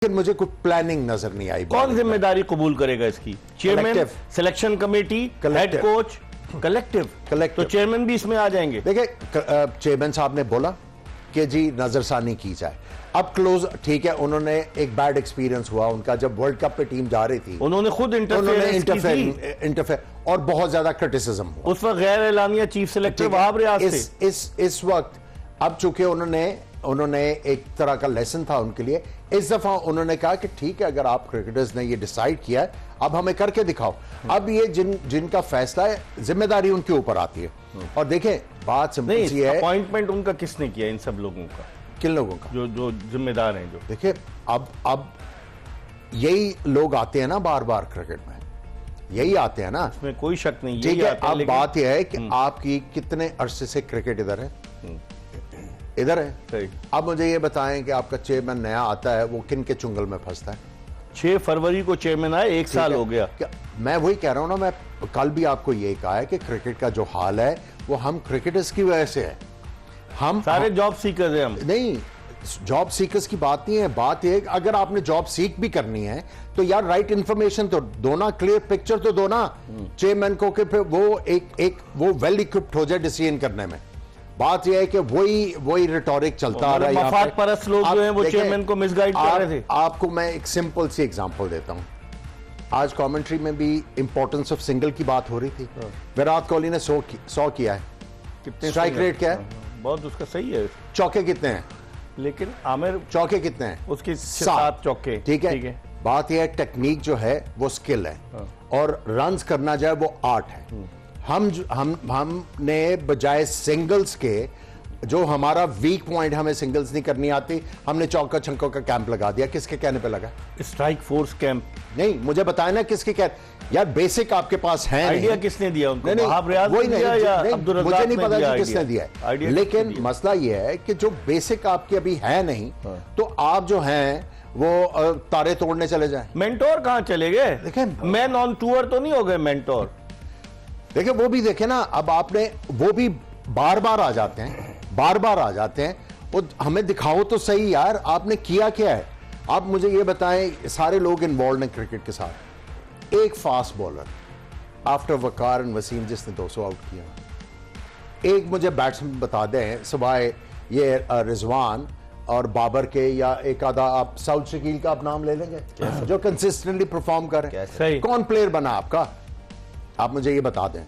लेकिन मुझे कुछ प्लानिंग नजर नहीं आई। कौन जिम्मेदारी कबूल करेगा इसकी? Chairman, selection committee, head coach, collective. तो चेयरमैन भी इसमें आ जाएंगे। देखिए, चेयरमैन साहब ने बोला कि जी नजरसानी की जाए। अब क्लोज ठीक है, उन्होंने एक बैड एक्सपीरियंस हुआ उनका जब वर्ल्ड कप पे टीम जा रही थी, उन्होंने खुद इंटरफेयर और बहुत ज्यादा क्रिटिसिज्म हुआ। उस वक्त गैर एलानिया चीफ सेलेक्टर वहाब रियाज थे। इस वक्त अब चूंकि उन्होंने एक तरह का लेसन था उनके लिए, इस दफा उन्होंने कहा कि ठीक है, अगर आप क्रिकेटर्स ने ये डिसाइड किया है, अब हमें करके दिखाओ। अब ये जिनका फैसला है, जिम्मेदारी उनके ऊपर आती है। और देखें, बात सिंपल सी है, अपॉइंटमेंट उनका किसने किया? इन सब लोगों का, किन लोगों का? जो जिम्मेदार हैं। जो देखिए, अब यही लोग आते हैं ना बार बार क्रिकेट में, यही आते हैं ना, इसमें कोई शक नहीं। ठीक है, अब बात यह है कि आपकी कितने अरसे से क्रिकेट इधर है, इधर है। अब मुझे ये बताएं कि आपका चेयरमैन नया आता है, वो किन के चुंगल में फंसता है? 6 फरवरी को चेयरमैन आए, 1 साल हो गया। मैं वही कह रहा हूं ना, मैं कल भी आपको यही कहा है कि क्रिकेट का जो हाल है वो हम क्रिकेटर्स की वजह से है। हम सारे जॉब सीकर्स हैं। हम नहीं, जॉब सीकर्स की बात नहीं है। बात यह है कि अगर आपने जॉब सीख भी करनी है तो यार राइट इंफॉर्मेशन तो दो ना, क्लियर पिक्चर तो दो ना चेयरमैन को, कि फिर वो वेल इक्विप्ड हो जाए डिसीजन करने में। बात यह है कि वही रिटोरिक चलता आ रहा है। मफाद परस्त लोग जो हैं वो चेयरमैन को मिसगाइड कर रहे थे। आपको मैं एक सिंपल सी एग्जांपल देता हूं। आज कमेंट्री में भी इंपॉर्टेंस ऑफ सिंगल की बात हो रही थी। विराट कोहली ने 100 किया है। कितने स्ट्राइक रेट क्या है? बहुत उसका सही है। चौके कितने हैं? लेकिन आमिर चौके कितने हैं? उसके 7 चौके। ठीक है। बात यह है, टेक्निक जो है वो स्किल है, और रन्स करना जो है वो आर्ट है। हमने बजाय सिंगल्स के, जो हमारा वीक पॉइंट, हमें सिंगल्स नहीं करनी आती, हमने चौका छक्कों का कैंप लगा दिया। किसके कहने पे लगा? Strike force camp. नहीं, मुझे बताया ना किसके कहने। यार बेसिक आपके पास है, आइडिया किसने दिया उनको? वही मुझे नहीं पता कि किसने दिया है, लेकिन मसला यह है कि जो बेसिक आपकी अभी है नहीं, तो आप जो हैं वो तारे तोड़ने चले जाए। मेंटोर कहां चले गए? देखें, मैन ऑन टूर तो नहीं हो गए मेंटोर। देखिए, वो भी देखे ना, अब आपने वो भी बार बार आ जाते हैं, वो हमें दिखाओ तो सही यार, आपने किया क्या है? आप मुझे ये बताएं, सारे लोग इन्वॉल्व हैं क्रिकेट के साथ। एक fast bowler after Waqar and Wasim जिसने 200 आउट किया, एक मुझे बैट्समैन बता दें सिवाय ये रिजवान और बाबर के, या एक आधा आप साउथ शकील का आप नाम ले लेंगे जो कंसिस्टेंटली परफॉर्म करें? कौन प्लेयर बना आपका? आप मुझे ये बता दें।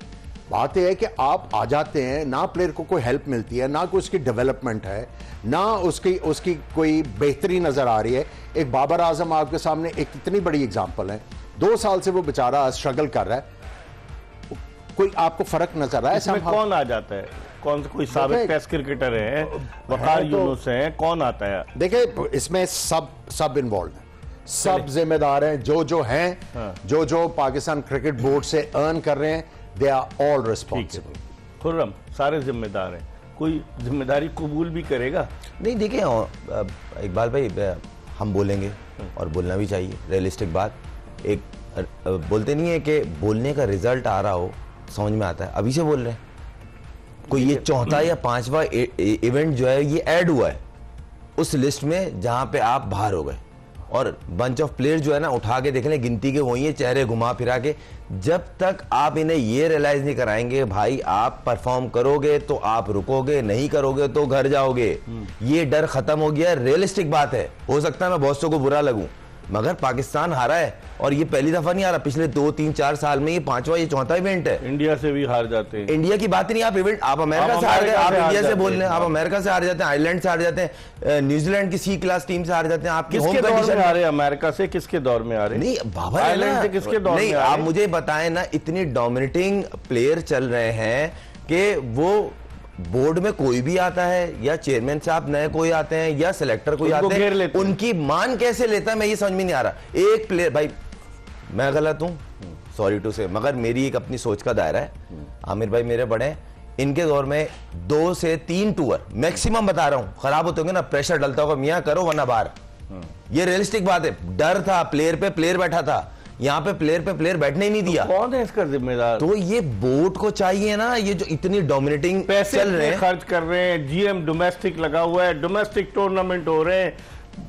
बात यह है कि आप आ जाते हैं ना, प्लेयर को कोई हेल्प मिलती है ना, कोई उसकी डेवलपमेंट है ना, उसकी कोई बेहतरी नजर आ रही है। एक बाबर आजम आपके सामने एक इतनी बड़ी एग्जांपल है, 2 साल से वो बेचारा स्ट्रगल कर रहा है, कोई आपको फर्क नजर आ रहा है? इसमें कौन आ जाता है? कौन कोई साबिक टेस्ट क्रिकेटर है, वकार यूनुस है, कौन आता है? देखिए, इसमें सब इन्वॉल्व है, सब जिम्मेदार हैं, जो हैं, जो पाकिस्तान क्रिकेट बोर्ड से अर्न कर रहे हैं, they are all responsible. Khurram, सारे जिम्मेदार हैं, कोई जिम्मेदारी कबूल भी करेगा? नहीं, देखिए इकबाल भाई, हम बोलेंगे और बोलना भी चाहिए, रियलिस्टिक बात। एक बोलते नहीं है कि बोलने का रिजल्ट आ रहा हो, समझ में आता है, अभी से बोल रहे हैं। कोई ये 4था या 5वां इवेंट जो है ये ऐड हुआ है उस लिस्ट में जहां पे आप बाहर हो गए, और बंच ऑफ प्लेयर जो है ना, उठा के देख लें, गिनती के वही है, चेहरे घुमा फिरा के। जब तक आप इन्हें ये रियलाइज नहीं कराएंगे भाई आप परफॉर्म करोगे तो आप रुकोगे, नहीं करोगे तो घर जाओगे, ये डर खत्म हो गया। रियलिस्टिक बात है, हो सकता है मैं बहुत को बुरा लगूं, मगर पाकिस्तान हारा है, और ये पहली दफा नहीं हारा, पिछले 2, 3, 4 साल में ये 5वां या 4था इवेंट है। इंडिया से भी हार जाते हैं। इंडिया की बात नहीं, आप इवेंट, आप अमेरिका से हार गए, आप इंडिया से बोल रहे हैं, आप अमेरिका से हार जाते हैं, आयरलैंड से हार जाते हैं, न्यूजीलैंड की C क्लास टीम से हार जाते हैं। आप किसके दौर में आ रहे हैं? अमेरिका से किसके दौर में आ रहे हैं? नहीं बाबा, आयरलैंड से किसके दौर में? आप मुझे बताएं ना, इतनी डोमिनेटिंग प्लेयर चल रहे हैं कि वो बोर्ड में कोई भी आता है, या चेयरमैन साहब नए कोई आते हैं, या सिलेक्टर कोई आते हैं, उनकी मान कैसे लेता है मैं ये समझ में नहीं आ रहा। एक प्लेयर, भाई मैं गलत हूं, सॉरी टू से, मगर मेरी एक अपनी सोच का दायरा है। आमिर भाई मेरे बड़े हैं, इनके दौर में 2 से 3 टूर मैक्सिमम, बता रहा हूं, खराब होते होंगे ना, प्रेशर डलता होगा, मियां करो वरना बाहर। ये रियलिस्टिक बात है। डर था, प्लेयर पे प्लेयर बैठा था, यहाँ पे प्लेयर बैठने ही नहीं दिया। तो कौन है इसका जिम्मेदार? तो ये बोर्ड को चाहिए ना, ये जो इतनी डोमिनेटिंग पैसे चल रहे हैं, खर्च कर रहे हैं, GM डोमेस्टिक लगा हुआ है, डोमेस्टिक टूर्नामेंट हो रहे हैं,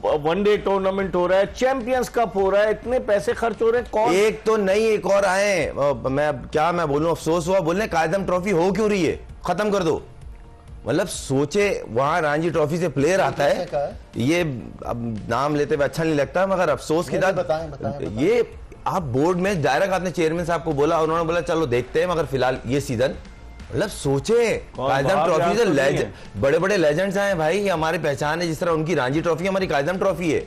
वनडे टूर्नामेंट हो रहा है, चैंपियंस कप हो रहा है, इतने पैसे खर्च हो रहे हैं, कौन एक तो नहीं, एक और आए। मैं बोलूं, अफसोस हुआ, बोलने कायदम ट्रॉफी हो क्यों रही है, खत्म कर दो। मतलब सोचे, वहां रणजी ट्रॉफी से प्लेयर आता है, ये अब नाम लेते हुए अच्छा नहीं लगता, मगर अफसोस की बात ये, आप बोर्ड में डायरेक्ट आपने चेयरमैन साहब को बोला, उन्होंने बोला चलो देखते हैं, मगर फिलहाल ये सीजन, मतलब सोचे कायदम ट्रॉफी से बड़े बड़े लेजेंड्स आए भाई, ये हमारी पहचान है, जिस तरह उनकी रणजी ट्रॉफी हमारी कायदम ट्रॉफी है।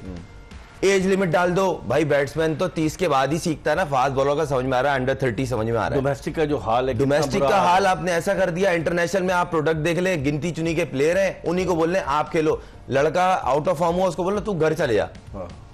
एज लिमिट डाल दो भाई, बैट्समैन तो 30 के बाद ही सीखता है ना, फास्ट बॉलर का समझ में आ रहा है, अंडर 30 समझ में आ रहा है। डोमेस्टिक का जो हाल है, डोमेस्टिक का हाल आपने ऐसा कर दिया, इंटरनेशनल में आप प्रोडक्ट देख ले, गिनती चुनी के प्लेयर हैं, उन्हीं को बोलने आप खेलो, लड़का आउट ऑफ फॉर्म हुआ, उसको बोलो तू घर चले जा,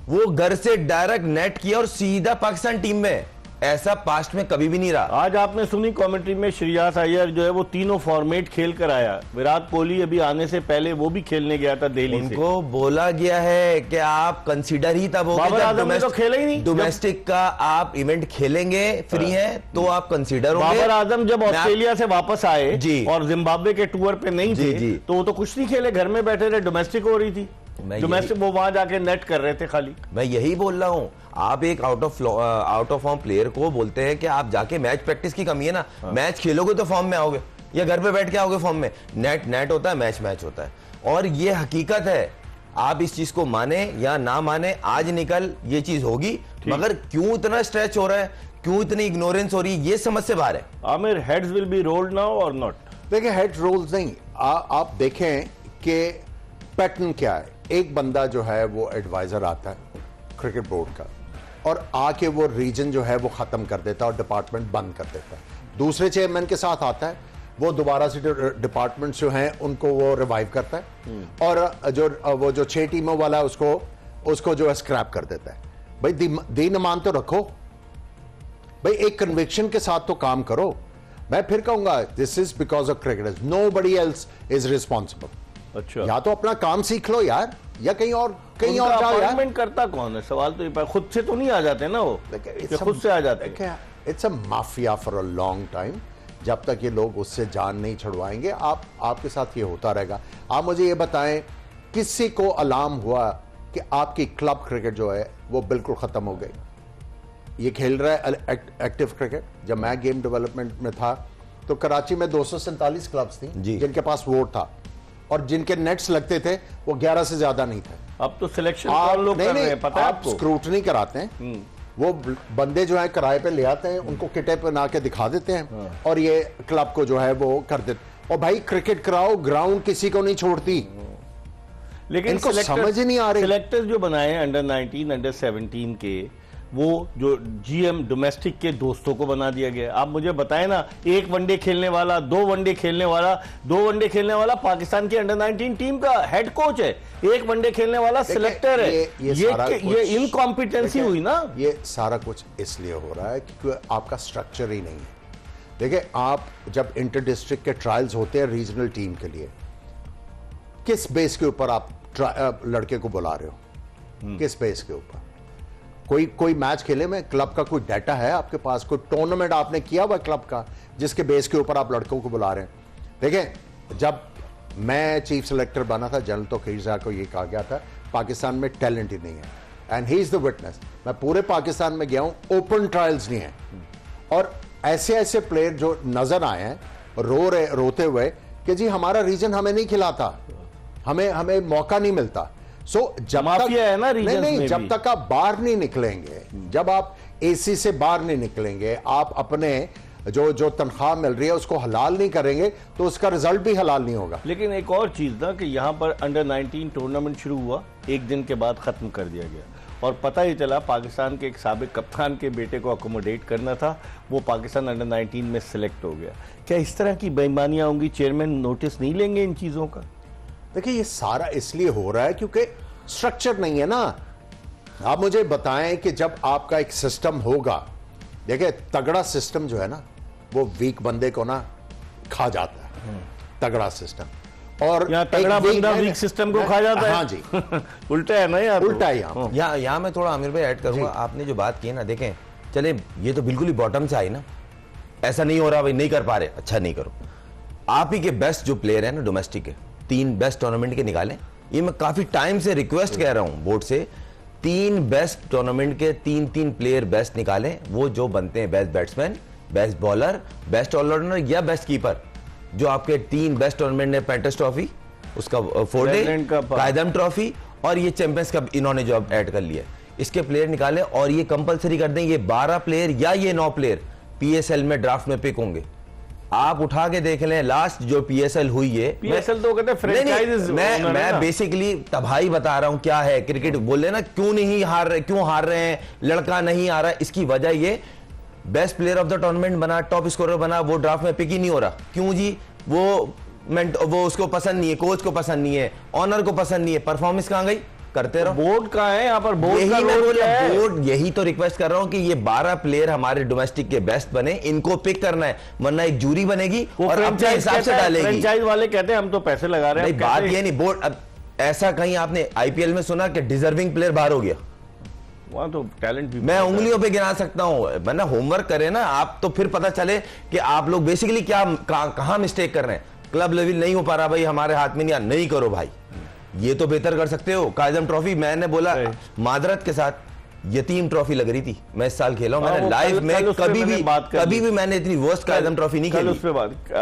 वो घर से डायरेक्ट नेट किया और सीधा पाकिस्तान टीम में, ऐसा पास्ट में कभी भी नहीं रहा। आज आपने सुनी कमेंट्री में, श्रेयस अय्यर जो है वो तीनों फॉर्मेट खेल कर आया, विराट कोहली अभी आने से पहले वो भी खेलने गया था दिल्ली से। उनको बोला गया है कि आप कंसीडर ही तब होगा जब तो खेला ही नहीं, डोमेस्टिक का आप इवेंट खेलेंगे, फ्री है तो आप कंसीडर होंगे। बाबर आजम जब ऑस्ट्रेलिया से वापस आए जी, और जिम्बाब्वे के टूर पे नहीं थे, तो वो तो कुछ नहीं खेले, घर में बैठे रहे, डोमेस्टिक हो रही थी, डोमेस्टिक वो वहां जाके नेट कर रहे थे खाली। मैं यही बोल रहा हूं, आप एक आउट ऑफ फॉर्म प्लेयर को बोलते हैं कि आप जाके मैच प्रैक्टिस की कमी है ना, मैच खेलोगे तो फॉर्म में आओगे, या घर पे बैठ के आओगे फॉर्म में, नेट होता है, मैच होता है, और ये हकीकत है। आप इस चीज को माने या ना माने, आज निकल ये चीज होगी, मगर क्यों इतना स्ट्रेच हो रहा है, क्यों इतनी इग्नोरेंस हो रही है, ये समझ से बाहर है। Aamir, heads will be rolled now और नॉट? देखिए, हेड रोल्स नहीं, आप देखें कि पैटर्न क्या है। एक बंदा जो है वो एडवाइजर आता है क्रिकेट बोर्ड का, और आके वो रीजन जो है वो खत्म कर देता है और डिपार्टमेंट बंद कर देता है। दूसरे चेयरमैन के साथ आता है, वो दोबारा से डिपार्टमेंट जो हैं उनको वो रिवाइव करता है, और वो जो 6 टीमों वाला है उसको जो है स्क्रैप कर देता है। भाई दीन ईमान तो रखो भाई, एक कन्विक्शन के साथ तो काम करो। मैं फिर कहूंगा, this is because of cricketers, nobody else is responsible. अच्छा, या तो अपना काम सीख लो यार, या कहीं और जाओ यार। करता कौन है, सवाल तो ये, खुद से तो नहीं आ जाते ना वो, खुद से आ जाते हैं। It's a mafia for a long time, जब तक ये लोग उससे जान नहीं छुड़वाएंगे, आपके साथ ये होता रहेगा। आप मुझे ये बताएं, किसी को अलार्म हुआ कि आपकी क्लब क्रिकेट जो है वो बिल्कुल खत्म हो गई? ये खेल रहा है एक्टिव क्रिकेट। जब मैं गेम डेवलपमेंट में था तो कराची में 247 क्लब्स थी जिनके पास वोट था, और जिनके नेट्स लगते थे वो 11 से ज्यादा नहीं थे। अब तो सिलेक्शन लोग कर रहे हैं, पता है आपको? स्क्रूटनी कराते हैं, वो बंदे जो है किराए पे ले आते हैं, उनको किटे पे ना के दिखा देते हैं, और ये क्लब को जो है वो कर देते। और भाई क्रिकेट कराओ, ग्राउंड किसी को नहीं छोड़ती, लेकिन इनको समझ ही नहीं आ रही। सिलेक्टर्स जो बनाए अंडर 19, अंडर 17 के, वो जो जीएम डोमेस्टिक के दोस्तों को बना दिया गया। आप मुझे बताएं ना, एक वनडे खेलने वाला, 2 वनडे खेलने वाला पाकिस्तान की अंडर 19 टीम का हेड कोच है, एक वनडे खेलने वाला सिलेक्टर है। ये इनकॉम्पिटेंसी हुई ना। ये सारा कुछ इसलिए हो रहा है क्योंकि आपका स्ट्रक्चर ही नहीं है। देखिए, आप जब इंटर डिस्ट्रिक्ट के ट्रायल्स होते हैं रीजनल टीम के लिए, किस बेस के ऊपर आप लड़के को बुला रहे हो? किस बेस के ऊपर? कोई मैच खेले में क्लब का कोई डाटा है आपके पास? कोई टूर्नामेंट आपने किया हुआ क्लब का जिसके बेस के ऊपर आप लड़कों को बुला रहे हैं? देखें, जब मैं चीफ सेलेक्टर बना था, जनरल तौकीर साहब को ये कहा गया था पाकिस्तान में टैलेंट ही नहीं है, and he is the witness. मैं पूरे पाकिस्तान में गया हूं, ओपन ट्रायल्स नहीं है, और ऐसे प्लेयर जो नजर आए हैं रोते हुए कि जी हमारा रीजन हमें नहीं खिलाता, हमें मौका नहीं मिलता। जब माफिया है ना रीजन नहीं, जब तक आप बाहर नहीं निकलेंगे, जब आप एसी से बाहर नहीं निकलेंगे, आप अपने जो तनख्वाह मिल रही है उसको हलाल नहीं करेंगे, तो उसका रिजल्ट भी हलाल नहीं होगा। लेकिन एक और चीज ना, कि यहां पर अंडर 19 टूर्नामेंट शुरू हुआ, एक दिन के बाद खत्म कर दिया गया, और पता ही चला पाकिस्तान के एक साबिक कप्तान के बेटे को अकोमोडेट करना था, वो पाकिस्तान अंडर 19 में सिलेक्ट हो गया। क्या इस तरह की बेईमानियां होंगी? चेयरमैन नोटिस नहीं लेंगे इन चीजों का? देखिए, ये सारा इसलिए हो रहा है क्योंकि स्ट्रक्चर नहीं है ना। आप मुझे बताएं कि जब आपका एक सिस्टम होगा, देखिए तगड़ा सिस्टम जो है ना, वो वीक बंदे को ना खा जाता है, तगड़ा सिस्टम। और तगड़ा बंदा वीक सिस्टम को खा जाता है। हाँ जी, उल्टा है ना यार, उल्टा है यहाँ मैं थोड़ा आमिर भाई ऐड करूंगा। आपने जो बात की ना, देखें चले, ये तो बिल्कुल ही बॉटम से आई ना, ऐसा नहीं हो रहा भाई, नहीं कर पा रहे, अच्छा नहीं करो। आप ही के बेस्ट जो प्लेयर है ना डोमेस्टिक के, 3 बेस्ट टूर्नामेंट के निकालें, ये मैं काफी टाइम से रिक्वेस्ट कह रहा हूं बोर्ड से, 3 बेस्ट टूर्नामेंट के 3 प्लेयर बेस्ट निकालें, वो जो बनते हैं best batsman, best bowler, best allrounder या बेस्ट कीपर। जो आपके 3 बेस्ट टूर्नामेंट ने पेंटस ट्रॉफी, उसका 4 डे, कायदम ट्रॉफी और ये चैंपियंस कप इन्होंने जो अब ऐड कर लिया, इसके प्लेयर निकालें और ये कंपलसरी कर दें, ये 12 प्लेयर या ये 9 प्लेयर पीएसएल में ड्राफ्ट में पिक होंगे। आप उठा के देख लें लास्ट जो पीएसएल हुई है, पीएसएल तो कहते हैं फ्रेंचाइजेस। मैं बेसिकली तबाही बता रहा हूं क्या है क्रिकेट। बोले ना क्यों नहीं हार रहे, क्यों हार रहे हैं, लड़का नहीं आ रहा है, इसकी वजह ये best player of the tournament बना, टॉप स्कोरर बना, वो ड्राफ्ट में पिक ही नहीं हो रहा। क्यों जी? वो उसको पसंद नहीं है, कोच को पसंद नहीं है, ऑनर को पसंद नहीं है, परफॉर्मेंस कहां गई? करते रहो। बोर्ड का है यहाँ पर, बोर्ड का रोल है। बोर्ड यही तो रिक्वेस्ट कर रहा हूं कि ये 12 प्लेयर हमारे डोमेस्टिक के बेस्ट बने, इनको पिक करना है, वरना एक जूरी बनेगी और अपने हिसाब से डालेगी। फ्रेंचाइज वाले कहते हैं हम तो पैसे लगा रहे हैं। बात ये नहीं, बोर्ड अब ऐसा कहीं आपने आईपीएल में सुना कि डिजर्विंग प्लेयर बाहर हो गया? वहां तो टैलेंट भी मैं उंगलियों पे गिना सकता हूं। वरना होमवर्क करें ना आप, तो फिर पता चले कि आप लोग बेसिकली कहां मिस्टेक कर रहे हैं। क्लब लेवल नहीं हो पा रहा भाई, हमारे हाथ में नहीं करो भाई, ये तो बेहतर कर सकते हो। कायदम ट्रॉफी मैंने बोला मादरत के साथ यतीम ट्रॉफी लग रही थी, मैं इस साल खेला हूं, मैंने लाइव में कभी भी मैंने इतनी वर्स्ट कायदम ट्रॉफी नहीं खेली। उस पे बात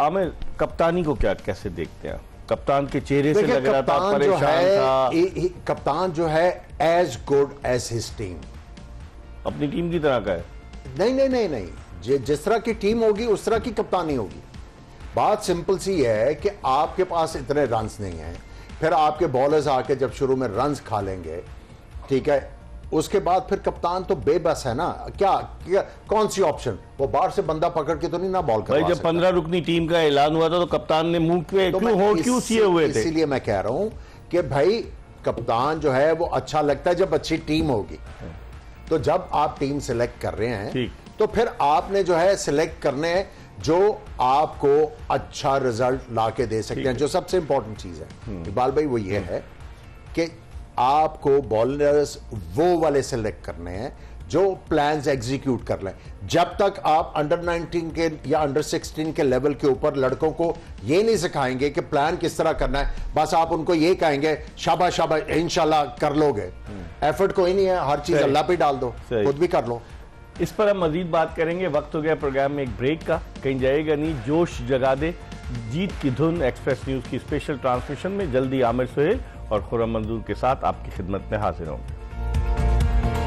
आमिर, कप्तानी को क्या कैसे देखते हैं? कप्तान के चेहरे से लग रहा था परेशान था। कप्तान जो है as good as his team, अपनी टीम की तरह का है। नहीं, जिस तरह की टीम होगी उस तरह की कप्तानी होगी। बात सिंपल सी है कि आपके पास इतने रन्स नहीं हैं, फिर आपके बॉलर्स आके जब शुरू में रन्स खा लेंगे, ठीक है, उसके बाद फिर कप्तान तो बेबस है ना। क्या कौन सी ऑप्शन? वो बाहर से बंदा पकड़ के तो नहीं ना बॉल करवा भाई। जब 15 रुकनी टीम का ऐलान हुआ था तो कप्तान ने मुंह पे क्यों सिए हुए थे? इसीलिए मैं कह रहा हूं कि भाई कप्तान जो है वो अच्छा लगता है जब अच्छी टीम होगी। तो जब आप टीम सिलेक्ट कर रहे हैं तो फिर आपने जो है सिलेक्ट करने जो आपको अच्छा रिजल्ट लाके दे सकते हैं। जो सबसे इंपॉर्टेंट चीज है इकबाल भाई वो ये है कि आपको बॉलर्स वो वाले सिलेक्ट करने हैं जो प्लान्स एग्जीक्यूट कर लें। जब तक आप अंडर 19 के या अंडर 16 के लेवल के ऊपर लड़कों को ये नहीं सिखाएंगे कि प्लान किस तरह करना है, बस आप उनको ये कहेंगे शाबाश शाबाश इंशाल्लाह कर लोगे, एफर्ट कोई नहीं है, हर चीज अल्लाह पे डाल दो, खुद भी कर लो। इस पर हम मजीद बात करेंगे। वक्त हो गया प्रोग्राम में एक ब्रेक का, कहीं जाएगा नहीं। जोश जगा दे, जीत की धुन एक्सप्रेस न्यूज की स्पेशल ट्रांसमिशन में जल्दी आमिर सुहेल और खुर्रम मंजूर के साथ आपकी खिदमत में हाजिर होंगे।